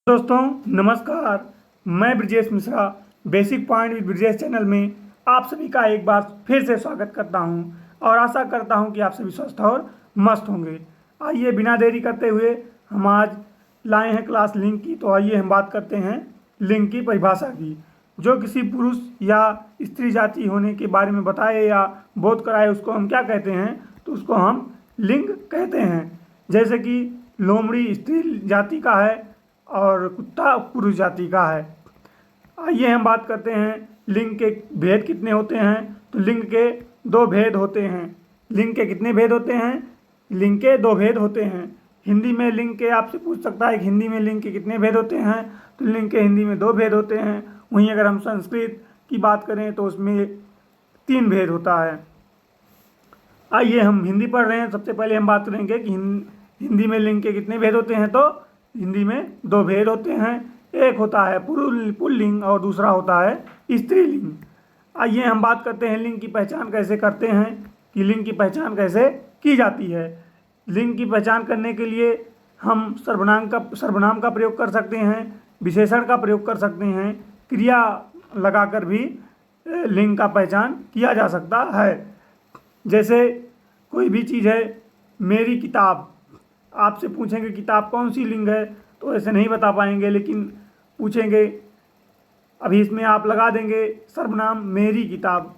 दोस्तों नमस्कार। मैं Brajesh Mishra basic point with Brajesh channel में आप सभी का एक बार फिर से स्वागत करता हूं और आशा करता हूं कि आप सभी स्वस्थ और मस्त होंगे। आइए बिना देरी करते हुए हम आज लाए हैं क्लास लिंग की। तो आइए हम बात करते हैं लिंग की परिभाषा की। जो किसी पुरुष या स्त्री जाति होने के बारे में बताए या बोध कराए उसको हम क्या कहते हैं, तो उसको हम लिंग कहते हैं। जैसे कि लोमड़ी स्त्री जाति का है और कुत्ता पुरुष जाति का है। आइए हम बात करते हैं लिंग के भेद कितने होते हैं। तो लिंग के दो भेद होते हैं। लिंग के कितने भेद होते हैं? लिंग के दो भेद होते हैं। हिंदी में लिंग के आपसे पूछ सकता है कि हिंदी में लिंग के कितने भेद होते हैं, तो लिंग के हिंदी में दो भेद होते हैं। वहीं अगर हम संस्कृत की बात करें तो उसमें तीन भेद होता है। आइए हम हिंदी पढ़ रहे हैं। सबसे पहले हम बात करेंगे कि हिंदी में लिंग के कितने भेद होते हैं। तो हिंदी में दो भेद होते हैं। एक होता है पुल्लिंग और दूसरा होता है स्त्रीलिंग। आइए हम बात करते हैं लिंग की पहचान कैसे करते हैं, कि लिंग की पहचान कैसे की जाती है। लिंग की पहचान करने के लिए हम सर्वनाम का प्रयोग कर सकते हैं, विशेषण का प्रयोग कर सकते हैं, क्रिया लगाकर भी लिंग का पहचान किया जा सकता है। जैसे कोई भी चीज़ है, मेरी किताब, आपसे पूछेंगे किताब कौन सी लिंग है तो ऐसे नहीं बता पाएंगे, लेकिन पूछेंगे अभी इसमें आप लगा देंगे सर्वनाम मेरी किताब,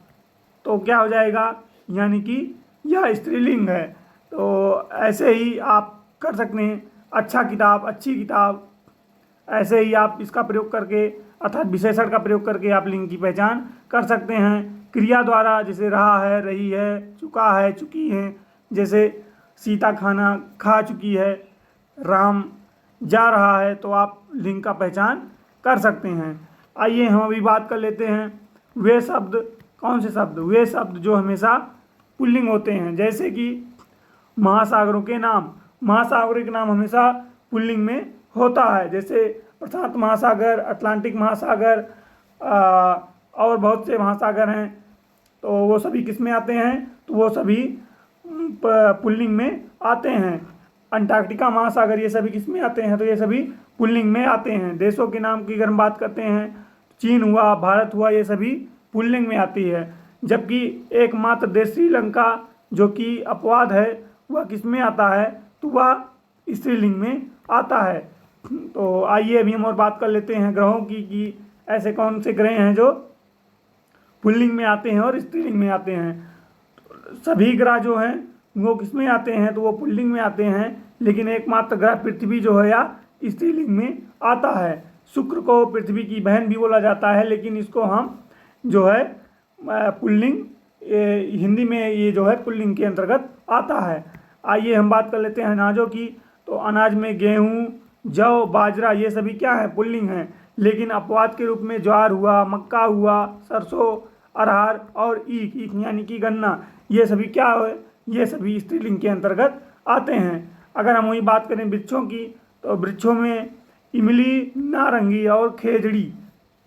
तो क्या हो जाएगा, यानी कि यह स्त्रीलिंग है। तो ऐसे ही आप कर सकते हैं, अच्छा किताब, अच्छी किताब। ऐसे ही आप इसका प्रयोग करके अर्थात विशेषण का प्रयोग करके आप लिंग की पहचान कर सकते हैं। क्रिया द्वारा, जैसे रहा है, रही है, चुका है, चुकी है। जैसे सीता खाना खा चुकी है, राम जा रहा है, तो आप लिंग का पहचान कर सकते हैं। आइए हम अभी बात कर लेते हैं वे शब्द, कौन से शब्द, वे शब्द जो हमेशा पुल्लिंग होते हैं। जैसे कि महासागरों के नाम, महासागरों के नाम हमेशा पुल्लिंग में होता है। जैसे प्रशांत महासागर, अटलांटिक महासागर और बहुत से महासागर हैं, तो वो सभी किस में आते हैं, तो वो सभी पुल्लिंग में आते हैं। अंटार्कटिका महासागर, ये सभी किस में आते हैं, तो ये सभी पुल्लिंग में आते हैं। देशों के नाम की अगर हम बात करते हैं, चीन हुआ, भारत हुआ, ये सभी पुल्लिंग में आती है। जबकि एकमात्र देश श्रीलंका जो कि अपवाद है, वह किस में आता है, तो वह स्त्रीलिंग में आता है। तो आइए अभी हम और बात कर लेते हैं ग्रहों की, कि ऐसे कौन से ग्रह हैं जो पुल्लिंग में आते हैं और स्त्रीलिंग में आते हैं। सभी ग्रह जो हैं वो किस में आते हैं, तो वो पुल्लिंग में आते हैं, लेकिन एकमात्र ग्रह पृथ्वी जो है या स्त्रीलिंग में आता है। शुक्र को पृथ्वी की बहन भी बोला जाता है, लेकिन इसको हम जो है पुल्लिंग, हिंदी में ये जो है पुल्लिंग के अंतर्गत आता है। आइए हम बात कर लेते हैं अनाजों की। तो अनाज में गेहूँ, जौ, बाजरा, ये सभी क्या है, पुल्लिंग हैं। लेकिन अपवाद के रूप में ज्वार हुआ, मक्का हुआ, सरसों, अरहर और ईख यानी कि गन्ना, ये सभी क्या है, ये सभी स्त्रीलिंग के अंतर्गत आते हैं। अगर हम वही बात करें वृक्षों की, तो वृक्षों में इमली, नारंगी और खेजड़ी,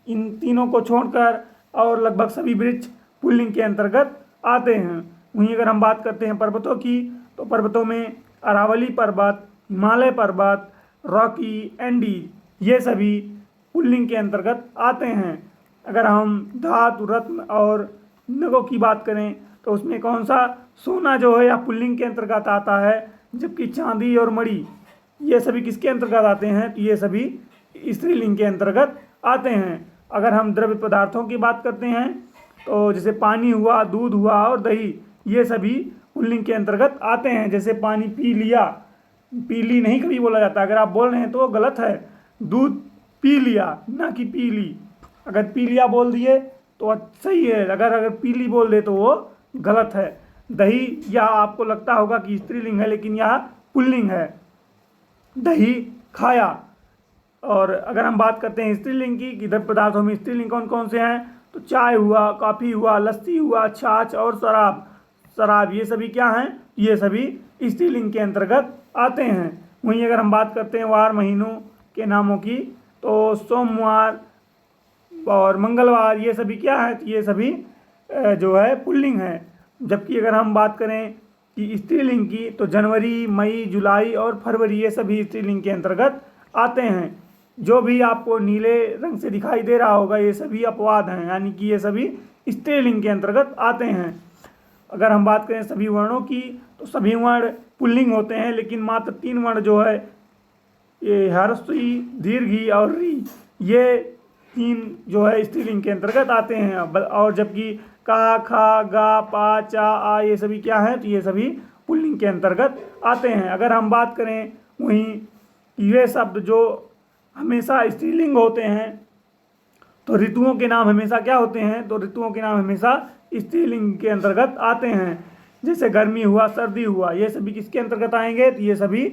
इन तीनों को छोड़कर और लगभग सभी वृक्ष पुल्लिंग के अंतर्गत आते हैं। वहीं अगर हम बात करते हैं पर्वतों की, तो पर्वतों में अरावली पर्वत, हिमालय पर्वत, रॉकी, एंडी, ये सभी पुल्लिंग के अंतर्गत आते हैं। अगर हम धातु, रत्न और नगों की बात करें, तो उसमें कौन सा, सोना जो है या पुल्लिंग के अंतर्गत आता है, जबकि चांदी और मणि ये सभी किसके अंतर्गत आते हैं, तो ये सभी स्त्रीलिंग के अंतर्गत आते हैं। अगर हम द्रव्य पदार्थों की बात करते हैं, तो जैसे पानी हुआ, दूध हुआ और दही, ये सभी पुल्लिंग के अंतर्गत आते हैं। जैसे पानी पी लिया, पीली नहीं कभी बोला जाता, अगर आप बोल रहे हैं तो वो गलत है। दूध पी लिया, ना कि पीली। अगर पी लिया बोल दिए तो सही है, अगर पीली बोल दे तो वो गलत है। दही, या आपको लगता होगा कि स्त्रीलिंग है, लेकिन यह पुल्लिंग है, दही खाया। और अगर हम बात करते हैं स्त्रीलिंग की, कि द्रव्य पदार्थों में स्त्रीलिंग कौन कौन से हैं, तो चाय हुआ, कॉफ़ी हुआ, लस्सी हुआ, छाछ और शराब, ये सभी क्या हैं, ये सभी स्त्रीलिंग के अंतर्गत आते हैं। वहीं अगर हम बात करते हैं वार महीनों के नामों की, तो सोमवार और मंगलवार, ये सभी क्या है, तो ये सभी जो है पुल्लिंग है। जबकि अगर हम बात करें कि स्त्रीलिंग की, तो जनवरी, मई, जुलाई और फरवरी, ये सभी स्त्रीलिंग के अंतर्गत आते हैं। जो भी आपको नीले रंग से दिखाई दे रहा होगा ये सभी अपवाद हैं, यानी कि ये सभी स्त्रीलिंग के अंतर्गत आते हैं। अगर हम बात करें सभी वर्णों की तो सभी वर्ण पुल्लिंग होते हैं, लेकिन मात्र 3 वर्ण जो है ये ह्रस्व ई, दीर्घ ई और री, ये 3 जो है स्त्रीलिंग के अंतर्गत आते हैं। और जबकि का, खा, गा, पा, चा, आ ये सभी क्या हैं, तो ये सभी पुल्लिंग के अंतर्गत आते हैं। अगर हम बात करें वहीं ये शब्द जो हमेशा स्त्रीलिंग होते हैं तो ऋतुओं के नाम हमेशा क्या होते हैं, तो ऋतुओं के नाम हमेशा स्त्रीलिंग के अंतर्गत आते हैं। जैसे गर्मी हुआ, सर्दी हुआ, ये सभी किसके अंतर्गत आएंगे, तो ये सभी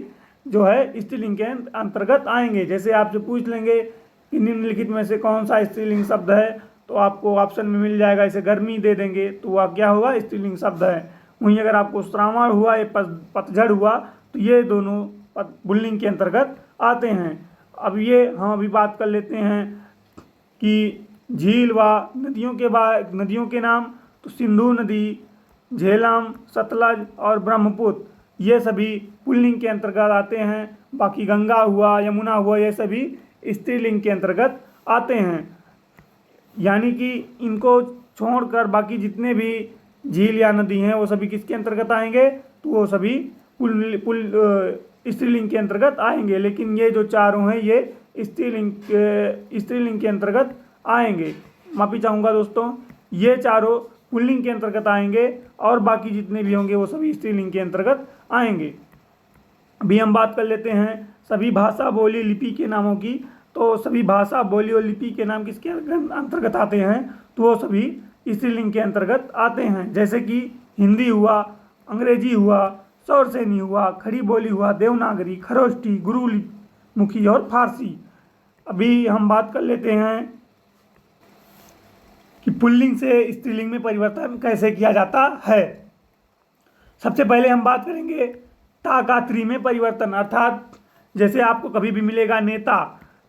जो है स्त्रीलिंग के अंतर्गत आएंगे। जैसे आपसे पूछ लेंगे कि निम्नलिखित में से कौन सा स्त्रीलिंग शब्द है, तो आपको ऑप्शन में मिल जाएगा। इसे गर्मी दे देंगे तो वह क्या होगा, स्त्रीलिंग शब्द है। वहीं अगर आपको श्रावण हुआ, या पतझड़ हुआ, तो ये दोनों पुल्लिंग के अंतर्गत आते हैं। अब ये हम अभी बात कर लेते हैं कि झील व नदियों के नाम, तो सिंधु नदी, झेलम, सतलज और ब्रह्मपुत्र ये सभी पुल्लिंग के अंतर्गत आते हैं। बाकी गंगा हुआ, यमुना हुआ, ये सभी स्त्रीलिंग के अंतर्गत आते हैं। यानी कि इनको छोड़कर बाकी जितने भी झील या नदी हैं वो सभी किसके अंतर्गत आएंगे, तो वो सभी स्त्रीलिंग के अंतर्गत आएंगे। लेकिन ये जो चारों हैं ये स्त्रीलिंग के अंतर्गत आएंगे। माफी चाहूँगा दोस्तों, ये चारों पुल्लिंग के अंतर्गत आएंगे और बाकी जितने भी होंगे वो सभी स्त्रीलिंग के अंतर्गत आएंगे। अभी हम बात कर लेते हैं सभी भाषा, बोली, लिपि के नामों की। तो सभी भाषा, बोली और लिपि के नाम किसके अंतर्गत आते हैं, तो वो सभी स्त्रीलिंग के अंतर्गत आते हैं। जैसे कि हिंदी हुआ, अंग्रेजी हुआ, सौरसेनी हुआ, खड़ी बोली हुआ, देवनागरी, खरोष्ठी, गुरुमुखी और फारसी। अभी हम बात कर लेते हैं कि पुल्लिंग से स्त्रीलिंग में परिवर्तन कैसे किया जाता है। सबसे पहले हम बात करेंगे ता का त्री में परिवर्तन, अर्थात जैसे आपको कभी भी मिलेगा नेता,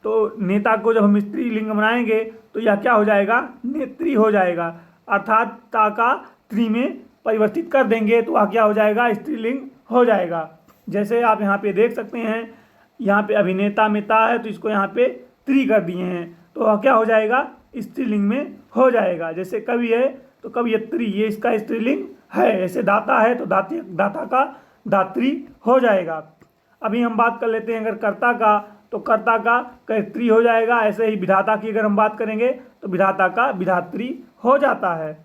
तो नेता को जब हम स्त्रीलिंग बनाएंगे तो यह क्या हो जाएगा, नेत्री हो जाएगा। अर्थात ता का त्री में परिवर्तित कर देंगे तो वह क्या हो जाएगा, स्त्रीलिंग हो जाएगा। जैसे आप यहाँ पे देख सकते हैं, यहाँ पे अभिनेता में ता है तो इसको यहाँ पे त्री कर दिए हैं, तो वह क्या हो जाएगा, स्त्रीलिंग में हो जाएगा। जैसे कवि है तो कवियत्री, ये इसका स्त्रीलिंग है। ऐसे दाता है तो दाता का दात्री हो जाएगा। अभी हम बात कर लेते हैं अगर कर्ता का, तो कर्ता का कर्त्री हो जाएगा। ऐसे ही विधाता की अगर हम बात करेंगे तो विधाता का विधात्री हो जाता है।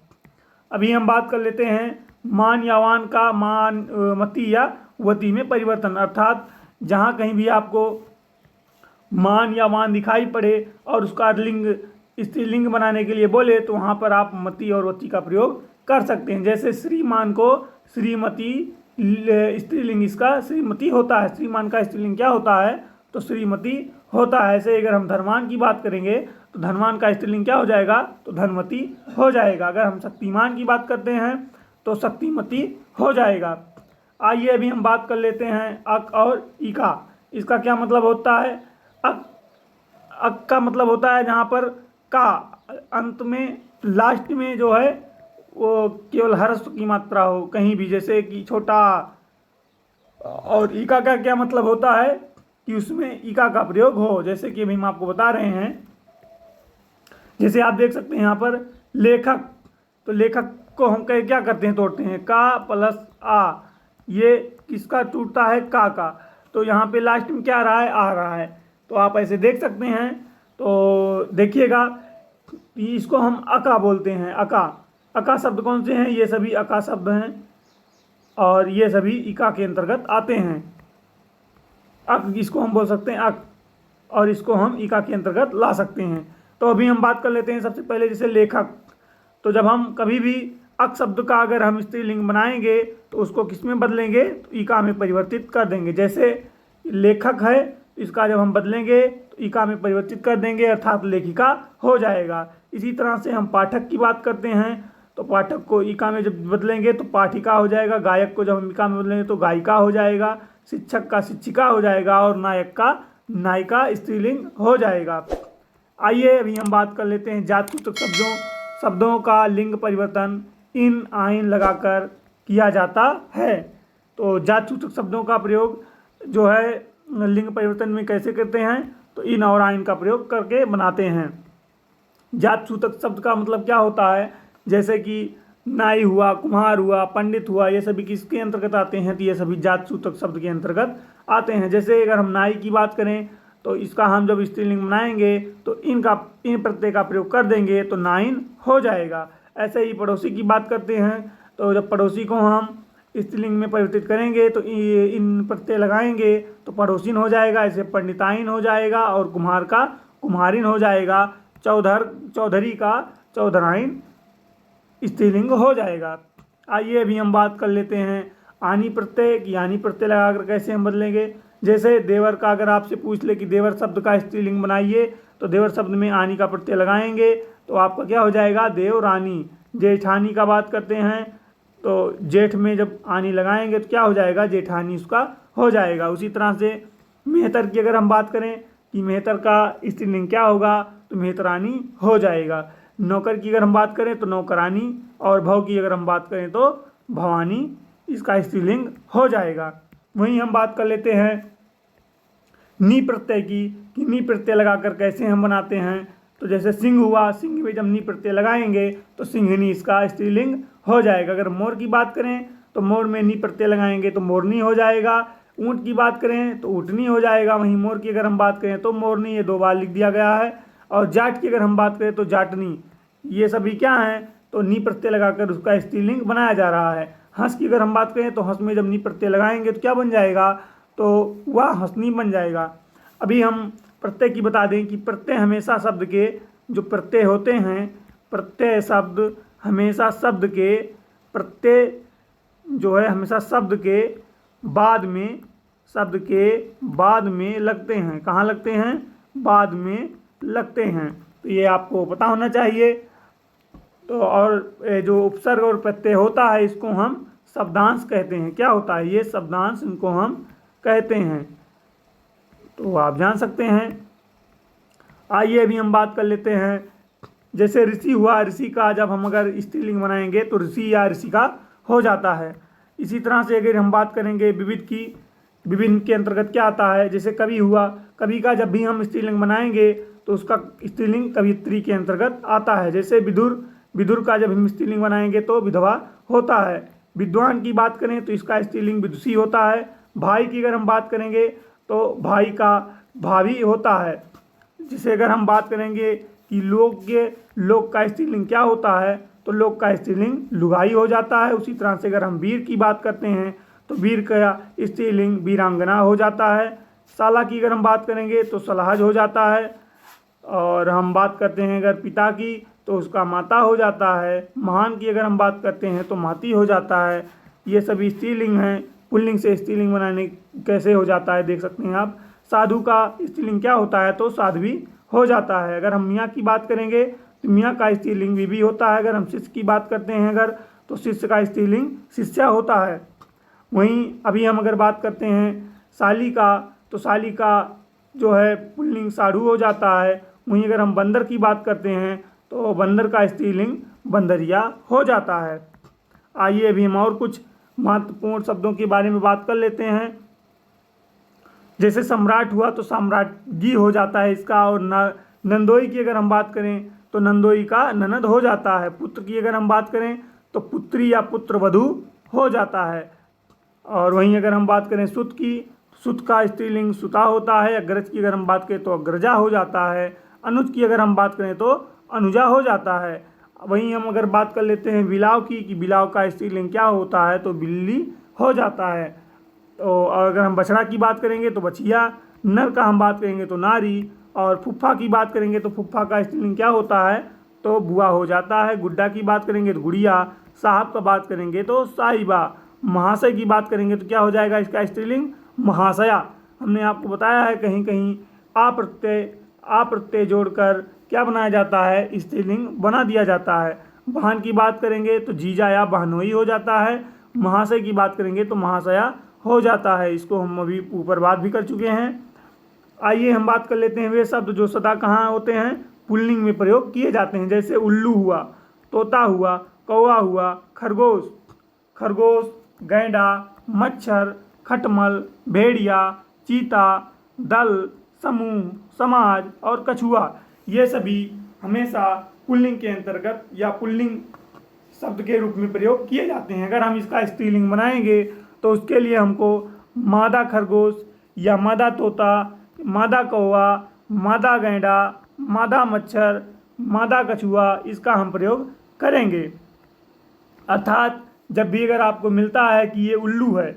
अभी हम बात कर लेते हैं मान या वान का मान, मति या वती में परिवर्तन, अर्थात जहाँ कहीं भी आपको मान या वान दिखाई पड़े और उसका लिंग स्त्रीलिंग बनाने के लिए बोले तो वहाँ पर आप मति और वती का प्रयोग कर सकते हैं। जैसे श्रीमान को श्रीमती, स्त्रीलिंग इसका श्रीमती होता है। श्रीमान का स्त्रीलिंग क्या होता है, तो श्रीमती होता है। ऐसे अगर हम धनवान की बात करेंगे तो धनवान का स्त्रीलिंग क्या हो जाएगा, तो धनमती हो जाएगा। अगर हम शक्तिमान की बात करते हैं तो शक्तिमती हो जाएगा। आइए अभी हम बात कर लेते हैं अक और इका। इसका क्या मतलब होता है, अक का मतलब होता है जहाँ पर का अंत में, लास्ट में जो है वो केवल ह्रस्व की मात्रा हो कहीं भी, जैसे कि छोटा। और इका का क्या मतलब होता है कि उसमें इका का प्रयोग हो, जैसे कि अभी हम आपको बता रहे हैं। जैसे आप देख सकते हैं यहाँ पर लेखक, तो लेखक को हम क्या करते हैं, तोड़ते हैं, का प्लस आ, ये किसका टूटता है, का। तो यहाँ पे लास्ट में क्या आ रहा है, आ रहा है। तो आप ऐसे देख सकते हैं। तो देखिएगा इसको हम अका बोलते हैं। अका शब्द कौन से हैं, ये सभी अका शब्द हैं और ये सभी इका के अंतर्गत आते हैं। अक इसको हम बोल सकते हैं अक, और इसको हम इका के अंतर्गत ला सकते हैं। तो अभी हम बात कर लेते हैं सबसे पहले जैसे लेखक। तो जब हम कभी भी अक शब्द का अगर हम स्त्रीलिंग बनाएंगे तो उसको किस में बदलेंगे, तो इका में परिवर्तित कर देंगे। जैसे लेखक है, इसका जब हम बदलेंगे तो इका में परिवर्तित कर देंगे, अर्थात लेखिका हो जाएगा। इसी तरह से हम पाठक की बात करते हैं तो पाठक को इका में जब बदलेंगे तो पाठिका हो जाएगा। गायक को जब हम इका में बदलेंगे तो गायिका हो जाएगा। शिक्षक का शिक्षिका हो जाएगा और नायक का नायिका स्त्रीलिंग हो जाएगा। आइए अभी हम बात कर लेते हैं जातिसूचक शब्दों का लिंग परिवर्तन इन आइन लगाकर किया जाता है। तो जातिसूचक शब्दों का प्रयोग जो है लिंग परिवर्तन में कैसे करते हैं, तो इन और आइन का प्रयोग करके बनाते हैं। जात सूतक शब्द का मतलब क्या होता है, जैसे कि नाई हुआ, कुम्हार हुआ, पंडित हुआ, ये सभी किसके अंतर्गत आते हैं, तो ये सभी जात सूतक शब्द के अंतर्गत आते हैं। जैसे अगर हम नाई की बात करें तो इसका हम जब स्त्रीलिंग बनाएंगे तो इन प्रत्यय का प्रयोग कर देंगे तो नाइन हो जाएगा। ऐसे ही पड़ोसी की बात करते हैं तो जब पड़ोसी को हम स्त्रीलिंग में परिवर्तित करेंगे तो इन प्रत्यय लगाएंगे तो पड़ोसिन हो जाएगा। ऐसे पंडिताइन हो जाएगा और कुम्हार का कुम्हारिन हो जाएगा। चौधरी का चौधराइन स्त्रीलिंग हो जाएगा। आइए अभी हम बात कर लेते हैं आनी प्रत्यय की। आनी प्रत्यय लगाकर कैसे हम बदलेंगे। जैसे देवर का अगर आपसे पूछ ले कि देवर शब्द का स्त्रीलिंग बनाइए तो देवर शब्द में आनी का प्रत्यय लगाएंगे तो आपका क्या हो जाएगा, देवरानी। जेठानी का बात करते हैं तो जेठ में जब आनी लगाएंगे तो क्या हो जाएगा, जेठानी उसका हो जाएगा। उसी तरह से मेहतर की अगर हम बात करें कि मेहतर का स्त्रीलिंग क्या होगा, तो मेहतरानी हो जाएगा। नौकर की अगर हम बात करें तो नौकरानी, और भव की अगर हम बात करें तो भवानी, इसका स्त्रीलिंग हो जाएगा। वहीं हम बात कर लेते हैं नी प्रत्यय की कि नी प्रत्यय लगाकर कैसे हम बनाते हैं। तो जैसे सिंह हुआ, सिंह में जब नी प्रत्यय लगाएंगे तो सिंहनी इसका स्त्रीलिंग हो जाएगा। अगर मोर की बात करें तो मोर में नी प्रत्यय लगाएंगे तो मोरनी हो जाएगा। ऊँट की बात करें तो ऊँटनी हो जाएगा। वहीं मोर की अगर हम बात करें तो मोरनी, ये 2 बार लिख दिया गया है। और जाट की अगर हम बात करें तो जाटनी, ये सभी क्या हैं, तो नी प्रत्यय लगाकर उसका स्त्रीलिंग बनाया जा रहा है। हंस की अगर हम बात करें तो हंस में जब नी प्रत्यय लगाएंगे तो क्या बन जाएगा, तो वह हंसनी बन जाएगा। अभी हम प्रत्यय की बता दें कि प्रत्यय हमेशा शब्द के जो प्रत्यय होते हैं, प्रत्यय शब्द हमेशा शब्द के प्रत्यय जो है हमेशा शब्द के बाद में लगते हैं। कहाँ लगते हैं, बाद में लगते हैं। तो ये आपको पता होना चाहिए। तो और जो उपसर्ग और प्रत्यय होता है इसको हम शब्दांश कहते हैं। क्या होता है, ये शब्दांश इनको हम कहते हैं, तो आप जान सकते हैं। आइए अभी हम बात कर लेते हैं जैसे ऋषि हुआ, ऋषि का जब हम अगर स्त्रीलिंग बनाएंगे तो ऋषि या ऋषिका हो जाता है। इसी तरह से अगर हम बात करेंगे विविध की, विभिन्न के अंतर्गत क्या आता है, जैसे कवि हुआ, कवि का जब भी हम स्त्रीलिंग बनाएंगे तो उसका स्त्रीलिंग कवियत्री के अंतर्गत आता है। जैसे विदुर, विदुर का जब हम स्त्रीलिंग बनाएंगे तो विधवा होता है। विद्वान की बात करें तो इसका स्त्रीलिंग विदुषी होता है। भाई की अगर हम बात करेंगे तो भाई का भावी होता है। जिसे अगर हम बात करेंगे कि लोग का स्त्रीलिंग क्या होता है, तो लोग का स्त्रीलिंग लुगाई हो जाता है। उसी तरह से अगर हम वीर की बात करते हैं तो वीर का स्त्रीलिंग वीरांगना हो जाता है। साला की अगर हम बात करेंगे तो सलहज हो जाता है। और हम बात करते हैं अगर पिता की तो उसका माता हो जाता है। महान की अगर हम बात करते हैं तो माती हो जाता है। ये सभी स्त्रीलिंग हैं। पुल्लिंग से स्त्रीलिंग बनाने कैसे हो जाता है देख सकते हैं आप। साधु का स्त्रीलिंग क्या होता है, तो साध्वी हो जाता है। अगर हम मियाँ की बात करेंगे तो मियाँ का स्त्रीलिंग बीबी होता है। अगर हम शिष्य की बात करते हैं अगर, तो शिष्य का स्त्रीलिंग शिष्या होता है। वहीं अभी हम अगर बात करते हैं साली का, तो साली का जो है पुल्लिंग साढ़ू हो जाता है। वहीं अगर हम बंदर की बात करते हैं तो बंदर का स्त्रीलिंग बंदरिया हो जाता है। आइए अभी हम और कुछ महत्वपूर्ण शब्दों के बारे में बात कर लेते हैं। जैसे सम्राट हुआ तो साम्राज्ञी हो जाता है इसका। और नंदोई की अगर हम बात करें तो नंदोई का ननद हो जाता है। पुत्र की अगर हम बात करें तो पुत्री या पुत्रवधू हो जाता है। और वहीं अगर हम बात करें सुत की, सुत का स्त्रीलिंग सुता होता है। अग्रज की अगर हम बात करें तो अग्रजा हो जाता है। अनुज की अगर हम बात करें तो अनुजा हो जाता है। वहीं हम अगर बात कर लेते हैं बिलाव की कि बिलाव का स्त्रीलिंग क्या होता है, तो बिल्ली हो जाता है। तो अगर हम बछड़ा की बात करेंगे तो बछिया। नर का हम बात करेंगे तो नारी। और फुफ्फा की बात करेंगे तो फुफ्फा का स्त्रीलिंग क्या होता है, तो बुआ हो जाता है। गुड्डा की बात करेंगे तो गुड़िया। साहब का बात करेंगे तो साहिबा। महाशय की बात करेंगे तो क्या हो जाएगा इसका स्त्रीलिंग, महाशया। हमने आपको बताया है कहीं कहीं प्रत्यय जोड़कर क्या बनाया जाता है, स्त्रीलिंग बना दिया जाता है। बहन की बात करेंगे तो जीजा या बहनोई हो जाता है। महाशय की बात करेंगे तो महाशया हो जाता है। इसको हम अभी ऊपर बात भी कर चुके हैं। आइए हम बात कर लेते हैं वे शब्द जो सदा कहाँ होते हैं, पुल्लिंग में प्रयोग किए जाते हैं। जैसे उल्लू हुआ, तोता हुआ, कौवा हुआ, खरगोश, गैंडा, मच्छर, खटमल, भेड़िया, चीता, दल, समूह, समाज और कछुआ, ये सभी हमेशा पुल्लिंग के अंतर्गत या पुल्लिंग शब्द के रूप में प्रयोग किए जाते हैं। अगर हम इसका स्त्रीलिंग बनाएंगे तो उसके लिए हमको मादा खरगोश या मादा तोता, मादा कौवा, मादा गैंडा, मादा मच्छर, मादा कछुआ, इसका हम प्रयोग करेंगे। अर्थात जब भी अगर आपको मिलता है कि ये उल्लू है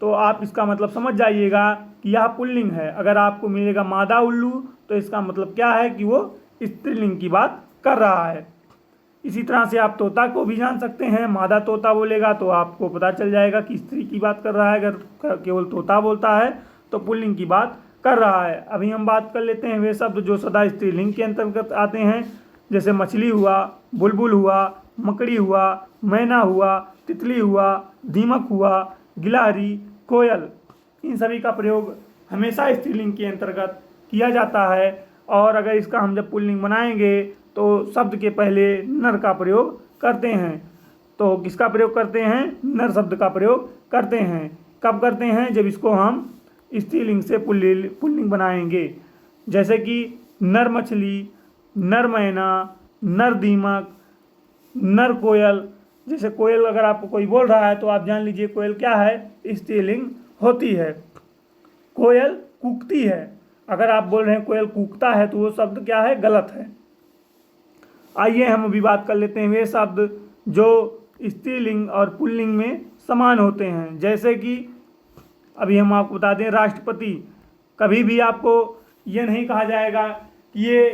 तो आप इसका मतलब समझ जाइएगा कि यह पुल्लिंग है। अगर आपको मिलेगा मादा उल्लू तो इसका मतलब क्या है कि वो स्त्रीलिंग की बात कर रहा है। इसी तरह से आप तोता को भी जान सकते हैं। मादा तोता बोलेगा तो आपको पता चल जाएगा कि स्त्री की बात कर रहा है। अगर केवल तोता बोलता है तो पुल्लिंग की बात कर रहा है। अभी हम बात कर लेते हैं वे शब्द जो सदा स्त्रीलिंग के अंतर्गत आते हैं, जैसे मछली हुआ, बुलबुल हुआ, मकड़ी हुआ, मैना हुआ, तितली हुआ, दीमक हुआ, गिलहरी, कोयल। इन सभी का प्रयोग हमेशा स्त्रीलिंग के अंतर्गत किया जाता है। और अगर इसका हम जब पुल्लिंग बनाएंगे तो शब्द के पहले नर का प्रयोग करते हैं। तो किसका प्रयोग करते हैं? नर शब्द का प्रयोग करते हैं। कब करते हैं? जब इसको हम स्त्रीलिंग से पुल्लिंग बनाएंगे। जैसे कि नर मछली, नर मैना, नर दीमक, नर कोयल। जैसे कोयल अगर आपको कोई बोल रहा है तो आप जान लीजिए कोयल क्या है? स्त्रीलिंग होती है। कोयल कूकती है। अगर आप बोल रहे हैं कोयल कूकता है तो वो शब्द क्या है? गलत है। आइए हम अभी बात कर लेते हैं वे शब्द जो स्त्रीलिंग और पुल्लिंग में समान होते हैं। जैसे कि अभी हम आपको बता दें, राष्ट्रपति। कभी भी आपको ये नहीं कहा जाएगा कि ये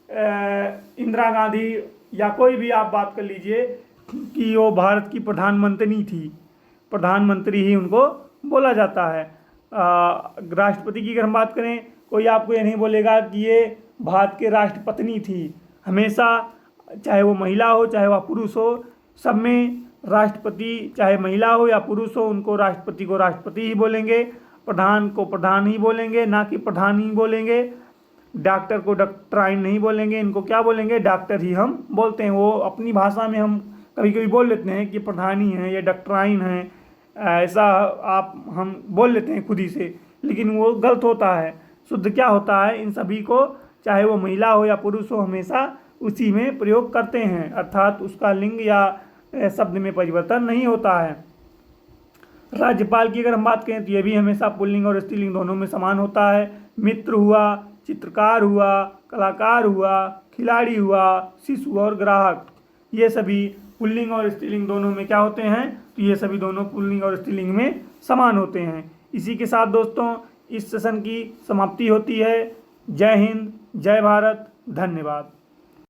इंदिरा गांधी या कोई भी आप बात कर लीजिए कि वो भारत की प्रधानमंत्री थी। प्रधानमंत्री ही उनको बोला जाता है। राष्ट्रपति की अगर हम बात करें, कोई आपको ये नहीं बोलेगा कि ये भारत के राष्ट्रपत्नी थी। हमेशा चाहे वो महिला हो चाहे वह पुरुष हो, सब में राष्ट्रपति चाहे महिला हो या पुरुष हो, उनको राष्ट्रपति को राष्ट्रपति ही बोलेंगे, प्रधान को प्रधान ही बोलेंगे, ना कि प्रधान ही बोलेंगे। डॉक्टर को डॉक्टराइन नहीं बोलेंगे, इनको क्या बोलेंगे? डॉक्टर ही हम बोलते हैं। वो अपनी भाषा में हम कभी कभी बोल लेते हैं कि प्रधानी है या डॉक्टराइन है, ऐसा हम बोल लेते हैं खुद ही से, लेकिन वो गलत होता है। शुद्ध क्या होता है? इन सभी को चाहे वो महिला हो या पुरुष हो हमेशा उसी में प्रयोग करते हैं। अर्थात उसका लिंग या शब्द में परिवर्तन नहीं होता है। राज्यपाल की अगर हम बात करें तो ये भी हमेशा पुल्लिंग और स्त्रीलिंग दोनों में समान होता है। मित्र हुआ, चित्रकार हुआ, कलाकार हुआ, खिलाड़ी हुआ, शिशु और ग्राहक, ये सभी पुल्लिंग और स्त्रीलिंग दोनों में क्या होते हैं? तो ये सभी दोनों पुल्लिंग और स्त्रीलिंग में समान होते हैं। इसी के साथ दोस्तों इस सेशन की समाप्ति होती है। जय हिंद, जय भारत, धन्यवाद।